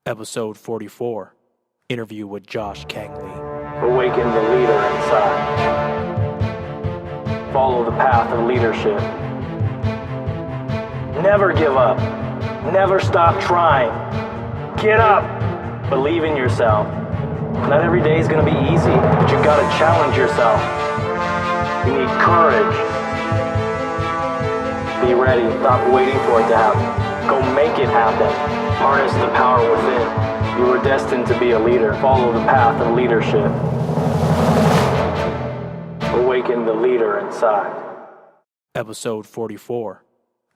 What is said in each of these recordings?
Episode 44, interview with Josh Kangley. Awaken the leader inside. Follow the path of leadership. Never give up. Never stop trying. Get up. Believe in yourself. Not every day is going to be easy, but you got to challenge yourself. You need courage. Be ready. Stop waiting for it to happen. Go make it happen. Harness the power within. You were destined to be a leader. Follow the path of leadership. Awaken the leader inside. Episode 44,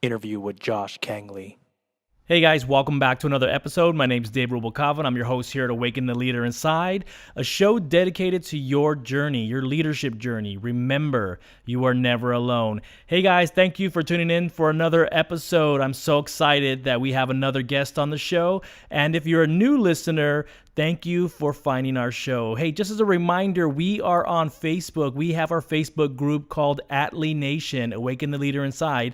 interview with Josh Kangley. Hey guys, welcome back to another episode. My name is Dave Rubalcava, and I'm your host here at Awaken the Leader Inside, a show dedicated to your journey, your leadership journey. Remember, you are never alone. Hey guys, thank you for tuning in for another episode. I'm so excited that we have another guest on the show. And if you're a new listener, thank you for finding our show. Hey, just as a reminder, we are on Facebook. We have our Facebook group called Atlee Nation, Awaken the Leader Inside.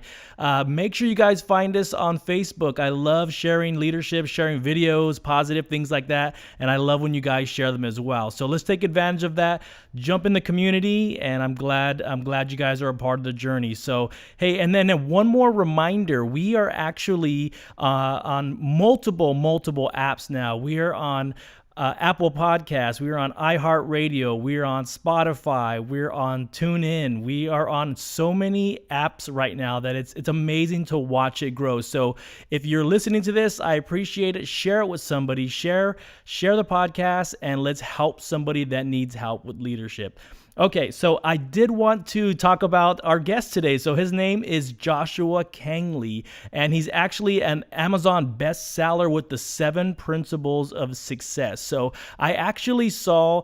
Make sure you guys find us on Facebook. I love sharing leadership, sharing videos, positive things like that, and I love when you guys share them as well. So let's take advantage of that. Jump in the community, and I'm glad you guys are a part of the journey. So hey, and then one more reminder: we are actually on multiple apps now. We are on Apple Podcasts, we are on iHeartRadio, we are on Spotify, we're on TuneIn, we are on so many apps right now that it's amazing to watch it grow. So if you're listening to this, I appreciate it. Share it with somebody, share the podcast, and let's help somebody that needs help with leadership. Okay, so I did want to talk about our guest today. So his name is Joshua Kangley, and he's actually an Amazon bestseller with the 7 Principles of Success. So I actually saw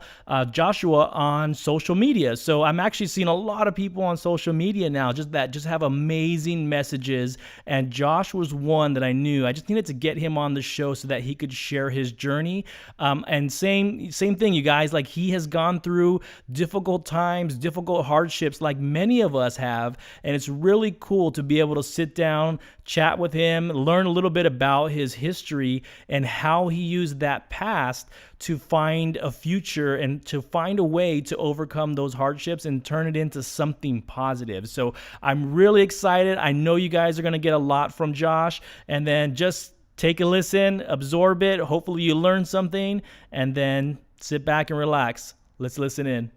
Joshua on social media. So I'm actually seeing a lot of people on social media now just have amazing messages, and Josh was one that I knew. I just needed to get him on the show so that he could share his journey. And same thing, you guys, like he has gone through difficult times, difficult hardships like many of us have, and it's really cool to be able to sit down, chat with him, learn a little bit about his history and how he used that past to find a future and to find a way to overcome those hardships and turn it into something positive. So I'm really excited. I know you guys are going to get a lot from Josh, and then just take a listen, absorb it. Hopefully you learn something, and then sit back and relax. Let's listen in.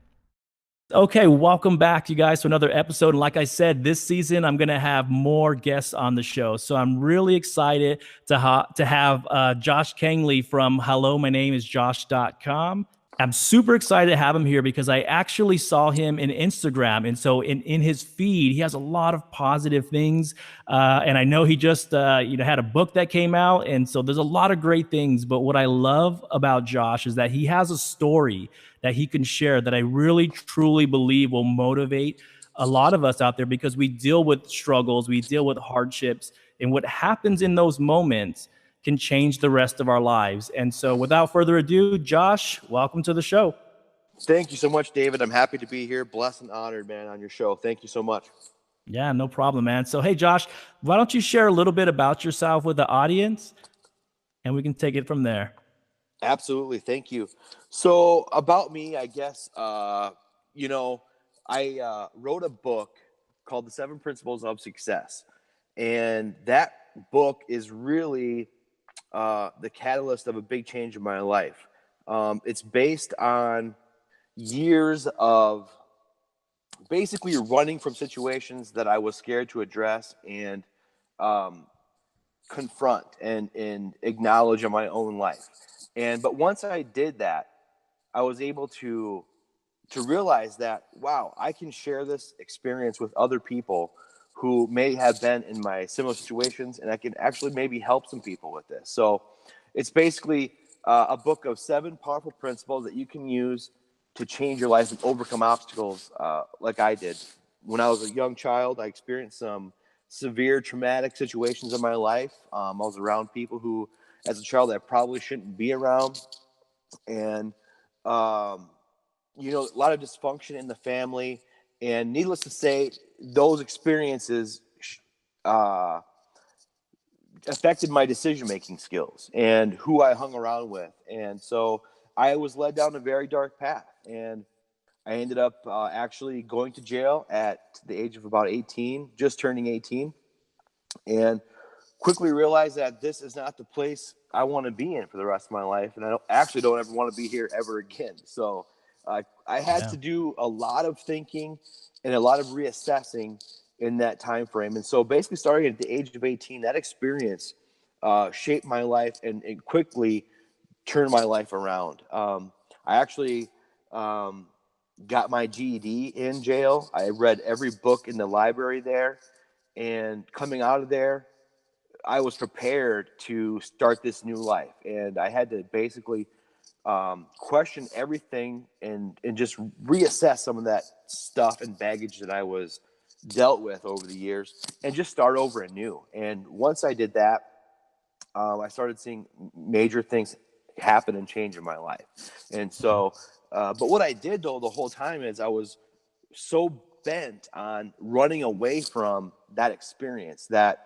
Okay, welcome back, you guys, to another episode. And like I said, this season, I'm going to have more guests on the show. So I'm really excited to have Josh Kangley from Hello, My Name is Josh.com. I'm super excited to have him here because I actually saw him in Instagram. And so in his feed, he has a lot of positive things. And I know he just had a book that came out. And so there's a lot of great things. But what I love about Josh is that he has a story that he can share that I really, truly believe will motivate a lot of us out there, because we deal with struggles, we deal with hardships, and what happens in those moments can change the rest of our lives. And so without further ado, Josh, welcome to the show. Thank you so much, David. I'm happy to be here. Blessed and honored, man, on your show. Thank you so much. Yeah, no problem, man. So, hey, Josh, why don't you share a little bit about yourself with the audience, and we can take it from there. Absolutely. Thank you. So about me, I guess, I wrote a book called The 7 Principles of Success. And that book is really the catalyst of a big change in my life. It's based on years of basically running from situations that I was scared to address and confront and acknowledge in my own life. But once I did that, I was able to realize that, wow, I can share this experience with other people who may have been in my similar situations, and I can actually maybe help some people with this. So it's basically a book of 7 powerful principles that you can use to change your life and overcome obstacles like I did. When I was a young child, I experienced some severe traumatic situations in my life. I was around people who, as a child, I probably shouldn't be around. And, a lot of dysfunction in the family. And needless to say, those experiences affected my decision-making skills and who I hung around with. And so I was led down a very dark path, and I ended up actually going to jail at the age of about 18, just turning 18, and quickly realized that this is not the place I want to be in for the rest of my life. And I don't ever want to be here ever again. So I had to do a lot of thinking and a lot of reassessing in that time frame. And so basically starting at the age of 18, that experience shaped my life and quickly turned my life around. I actually got my GED in jail. I read every book in the library there. And coming out of there, I was prepared to start this new life. And I had to basically question everything and just reassess some of that stuff and baggage that I was dealt with over the years and just start over anew. And once I did that, I started seeing major things happen and change in my life. And so, but what I did though the whole time is I was so bent on running away from that experience that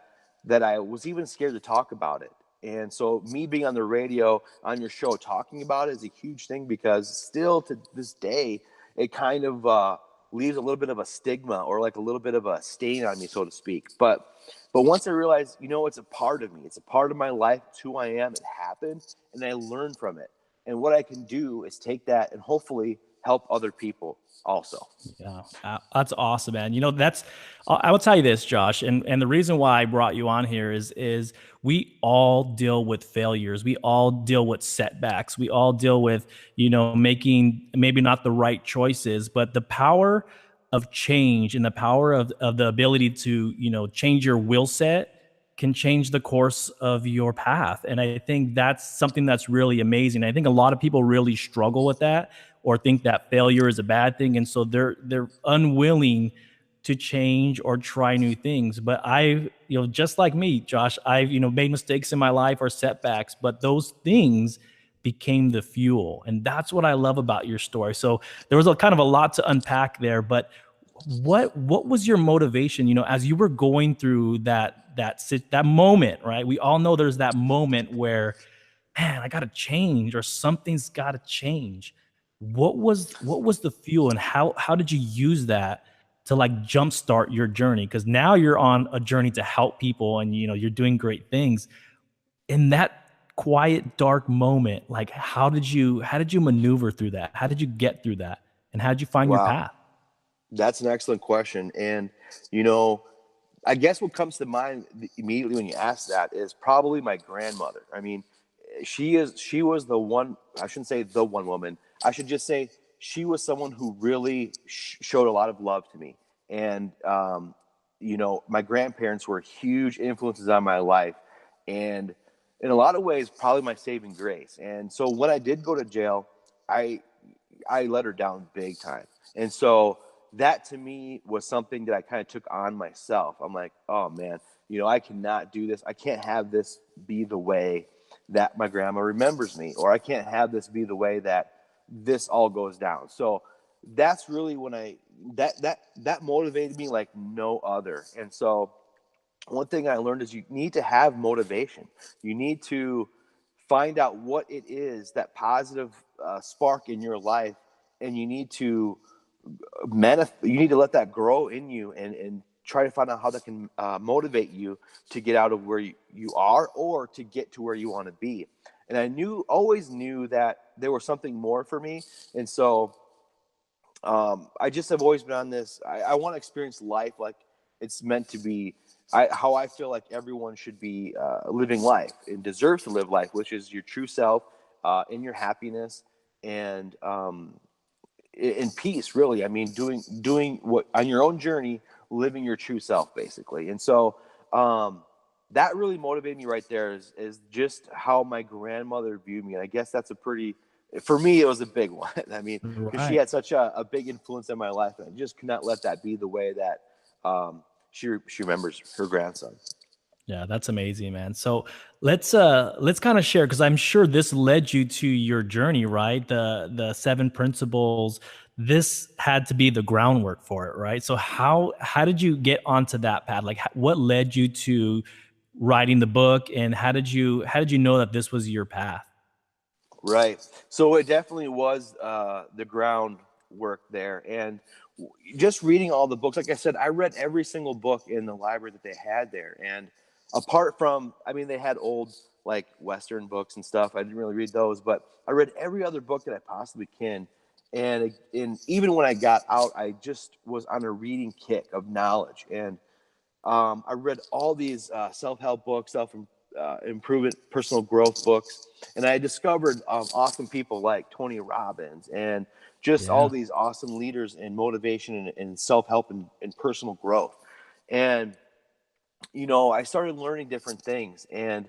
I was even scared to talk about it. And so me being on the radio on your show talking about it is a huge thing, because still to this day it kind of leaves a little bit of a stigma or like a little bit of a stain on me, so to speak. But once I realized, it's a part of me. It's a part of my life. It's who I am. It happened, and I learned from it. And what I can do is take that and hopefully help other people also. Yeah, that's awesome, man. I will tell you this, Josh, and the reason why I brought you on here is we all deal with failures. We all deal with setbacks. We all deal with, making maybe not the right choices, but the power of change and the power of the ability to, change your will set can change the course of your path. And I think that's something that's really amazing. I think a lot of people really struggle with that or think that failure is a bad thing. And so they're unwilling to change or try new things. But just like me, Josh, I've, made mistakes in my life or setbacks, but those things became the fuel. And that's what I love about your story. So there was a kind of a lot to unpack there, but what was your motivation, as you were going through that moment, right? We all know there's that moment where, man, I got to change or something's got to change. What was the fuel, and how did you use that to like jumpstart your journey? Because now you're on a journey to help people, and you're doing great things. In that quiet, dark moment, like how did you maneuver through that? How did you get through that, and how did you find your path? That's an excellent question. And I guess what comes to mind immediately when you ask that is probably my grandmother. I mean, she was the one. I shouldn't say the one woman. I should just say she was someone who really showed a lot of love to me. And, my grandparents were huge influences on my life. And in a lot of ways, probably my saving grace. And so when I did go to jail, I let her down big time. And so that to me was something that I kind of took on myself. I'm like, oh man, I cannot do this. I can't have this be the way that my grandma remembers me, or I can't have this be the way that this all goes down. So that's really when that motivated me like no other. And so one thing I learned is you need to have motivation. You need to find out what it is, that positive spark in your life, and you need to let that grow in you and try to find out how that can motivate you to get out of where you are or to get to where you want to be. And I always knew that there was something more for me. And so I just have always been on this. I want to experience life like it's meant to be, how I feel like everyone should be living life and deserves to live life, which is your true self, in your happiness and in peace, really. I mean, doing what on your own journey, living your true self, basically. And so that really motivated me right there is just how my grandmother viewed me. And I guess that's for me, it was a big one. I mean, because she had such a big influence in my life, and I just could not let that be the way that she remembers her grandson. Yeah, that's amazing, man. So let's kind of share, because I'm sure this led you to your journey, right? The 7 principles. This had to be the groundwork for it, right? So how did you get onto that path? Like, what led you to writing the book, and how did you know that this was your path? Right. So it definitely was the groundwork there. And just reading all the books, like I said, I read every single book in the library that they had there. And apart from, I mean, they had old like Western books and stuff. I didn't really read those, but I read every other book that I possibly can. And even when I got out, I just was on a reading kick of knowledge. And I read all these self-help books, self-improvement, personal growth books, and I discovered awesome people like Tony Robbins and just all Yeah. these awesome leaders in motivation and self-help and personal growth. And, I started learning different things, and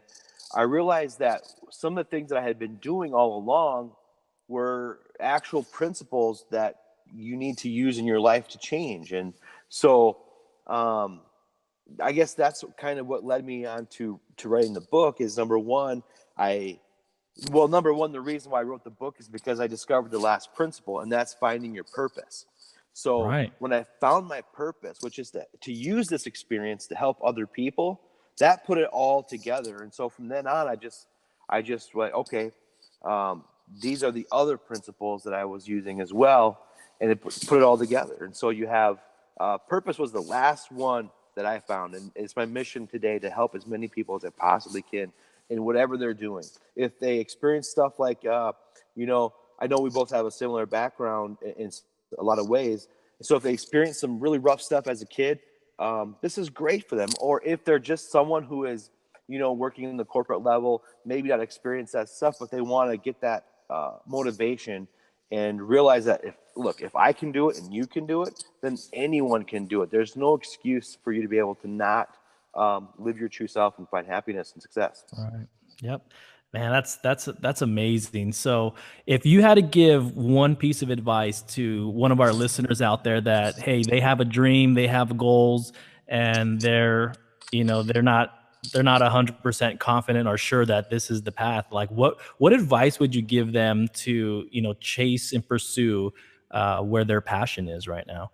I realized that some of the things that I had been doing all along were actual principles that you need to use in your life to change. And so, um, I guess that's kind of what led me on to writing the book is I number one, the reason why I wrote the book is because I discovered the last principle, and that's finding your purpose. So Right. when I found my purpose, which is to use this experience to help other people, that put it all together. And so from then on, I just went, okay, these are the other principles that I was using as well, and it put it all together. And so you have purpose was the last one that I found, and it's my mission today to help as many people as I possibly can in whatever they're doing. If they experience stuff like, I know we both have a similar background in a lot of ways. So if they experience some really rough stuff as a kid, this is great for them. Or if they're just someone who is, working in the corporate level, maybe not experience that stuff, but they want to get that motivation and realize that if I can do it and you can do it, then anyone can do it. There's no excuse for you to be able to not live your true self and find happiness and success. Right. Yep. Man, that's amazing. So, if you had to give one piece of advice to one of our listeners out there that hey, they have a dream, they have goals, and they're not 100% confident or sure that this is the path. Like, what advice would you give them to chase and pursue where their passion is right now?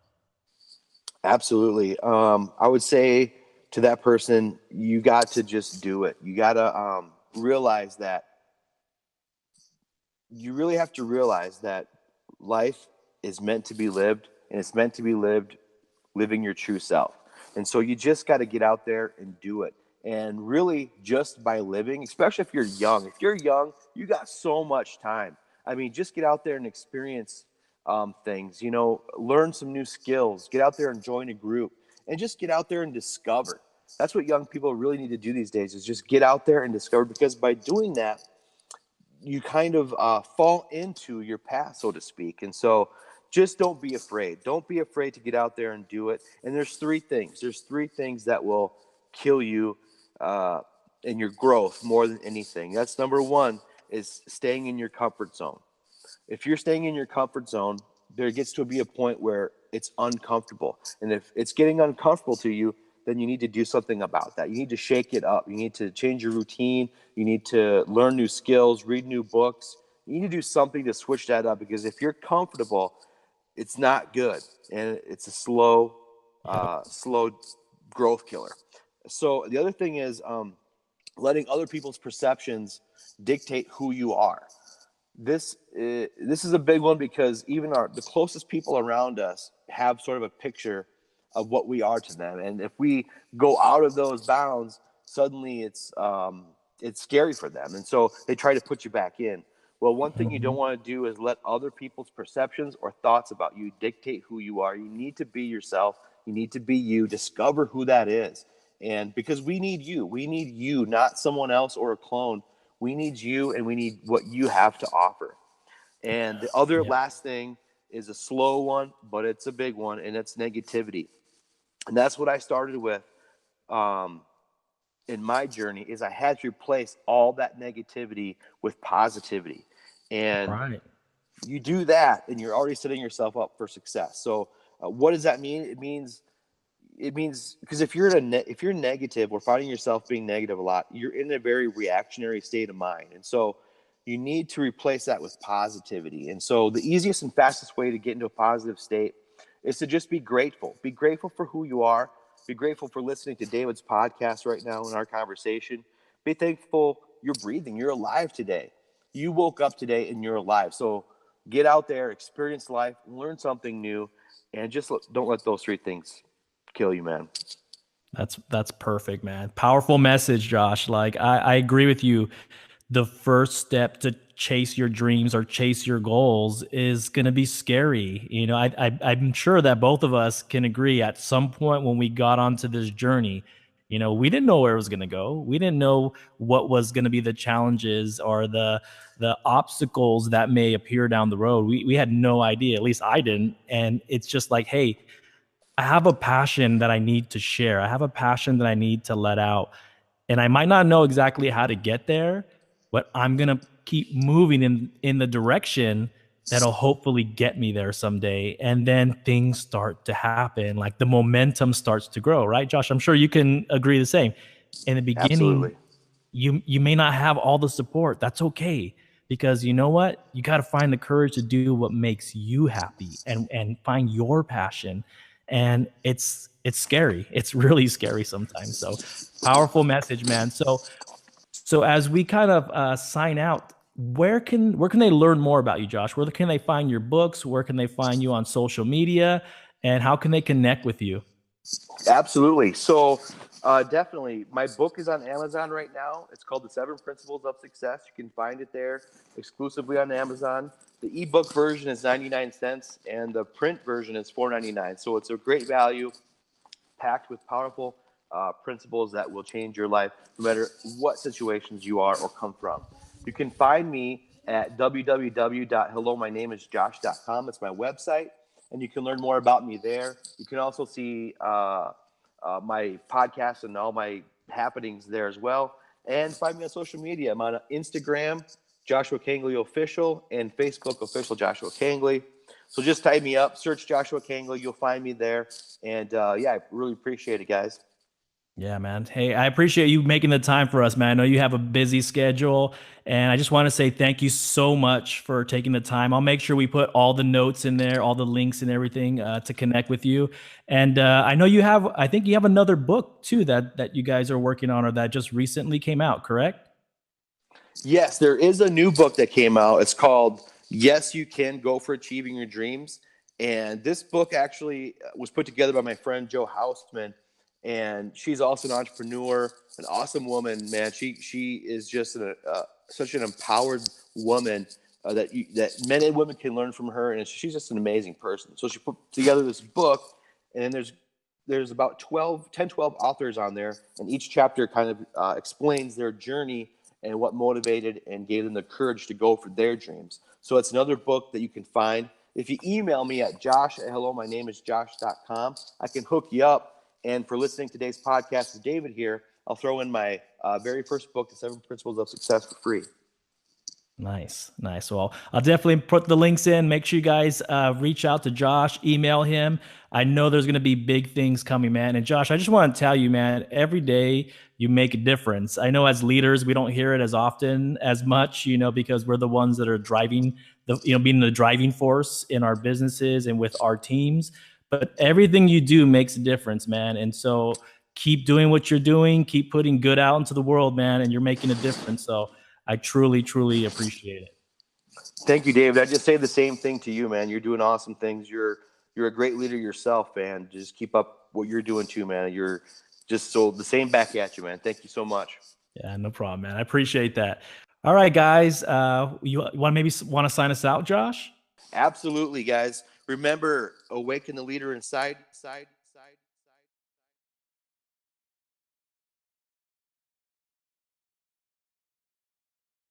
Absolutely. I would say to that person, you got to just do it. You got to realize that you really have to realize that life is meant to be lived, and it's meant to be lived living your true self. And so you just got to get out there and do it. And really, just by living, especially if you're young, you got so much time. I mean, just get out there and experience things, learn some new skills, get out there and join a group, and just get out there and discover. That's what young people really need to do these days is just get out there and discover, because by doing that, you kind of fall into your path, so to speak. And so just don't be afraid. Don't be afraid to get out there and do it. And there's three things. There's three things that will kill you in your growth more than anything. That's number one is staying in your comfort zone. If you're staying in your comfort zone, there gets to be a point where it's uncomfortable. And if it's getting uncomfortable to you, then you need to do something about that. You need to shake it up. You need to change your routine. You need to learn new skills, read new books. You need to do something to switch that up, because if you're comfortable, it's not good. And it's a Yep. slow growth killer. So the other thing is letting other people's perceptions dictate who you are. This is a big one, because even the closest people around us have sort of a picture of what we are to them, and if we go out of those bounds, suddenly it's scary for them, and so they try to put you back in. Well, one thing you don't Mhm. want to do is let other people's perceptions or thoughts about you dictate who you are. You need to be yourself. You need to be you. Discover who that is, and because we need you, not someone else or a clone. We need you, and we need what you have to offer. And the other Yeah. last thing is a slow one, but it's a big one, and it's negativity. And that's what I started with um, in my journey is I had to replace all that negativity with positivity. And Right. you do that, and you're already setting yourself up for success. So what does that mean? It means because if you're negative or finding yourself being negative a lot, you're in a very reactionary state of mind, and so you need to replace that with positivity. And so the easiest and fastest way to get into a positive state is to just be grateful. Be grateful for who you are. Be grateful for listening to David's podcast right now in our conversation. Be thankful you're breathing. You're alive today. You woke up today and you're alive. So get out there, experience life, learn something new, and just don't let those three things kill you, man. That's perfect, man. Powerful message, Josh. Like I agree with you. The first step to chase your dreams or chase your goals is going to be scary. You know, I'm sure that both of us can agree at some point when we got onto this journey, you know, we didn't know where it was going to go. We didn't know what was going to be the challenges or the obstacles that may appear down the road. We had no idea. At least I didn't. And it's just like, hey, I have a passion that I need to share. I have a passion that I need to let out. And I might not know exactly how to get there, but I'm going to keep moving in the direction that'll hopefully get me there someday. And then things start to happen. Like the momentum starts to grow, right, Josh? I'm sure you can agree the same. In the beginning, Absolutely. you may not have all the support. That's okay. Because you know what? You got to find the courage to do what makes you happy and find your passion. And it's scary. It's really scary sometimes. So powerful message, man. So as we kind of sign out, where can they learn more about you, Josh? Where can they find your books? Where can they find you on social media? And how can they connect with you? Absolutely. So definitely, my book is on Amazon right now. It's called The 7 Principles of Success. You can find it there exclusively on Amazon. The ebook version is 99 cents, and the print version is $4.99. So it's a great value, packed with powerful principles that will change your life no matter what situations you are or come from. You can find me at www.hellomynameisjosh.com. It's my website, and you can learn more about me there. You can also see my podcast and all my happenings there as well. And find me on social media. I'm on Instagram, Joshua Kangley Official, and Facebook, Official Joshua Kangley. So just type me up, search Joshua Kangley. You'll find me there. And yeah, I really appreciate it, guys. Yeah, man. Hey, I appreciate you making the time for us, man. I know you have a busy schedule, and I just want to say thank you so much for taking the time. I'll make sure we put all the notes in there, all the links and everything to connect with you. And I know I think you have another book too that you guys are working on or that just recently came out, correct? Yes, there is a new book that came out. It's called Yes, You Can Go for Achieving Your Dreams. And this book actually was put together by my friend Joe Hausman. And she's also an entrepreneur, an awesome woman, man. She is just such an empowered woman that men and women can learn from her, and she's just an amazing person. So she put together this book, and then there's about 12 authors on there, and each chapter kind of explains their journey and what motivated and gave them the courage to go for their dreams. So it's another book that you can find. If you email me at josh@hellomynameisjosh.com, I can hook you up. And for listening to today's podcast with David here, I'll throw in my very first book, The 7 Principles of Success, for free. Nice. Well, I'll definitely put the links in. Make sure you guys reach out to Josh, email him. I know there's going to be big things coming, man. And Josh, I just want to tell you, man, every day you make a difference. I know as leaders, we don't hear it as often as much, because we're the ones that are driving being the driving force in our businesses and with our teams. But everything you do makes a difference, man. And so keep doing what you're doing. Keep putting good out into the world, man. And you're making a difference. So I truly, truly appreciate it. Thank you, David. I just say the same thing to you, man. You're doing awesome things. You're a great leader yourself, man. Just keep up what you're doing too, man. You're just so the same back at you, man. Thank you so much. Yeah, no problem, man. I appreciate that. All right, guys. You want to sign us out, Josh? Absolutely, guys. Remember, awaken the leader inside.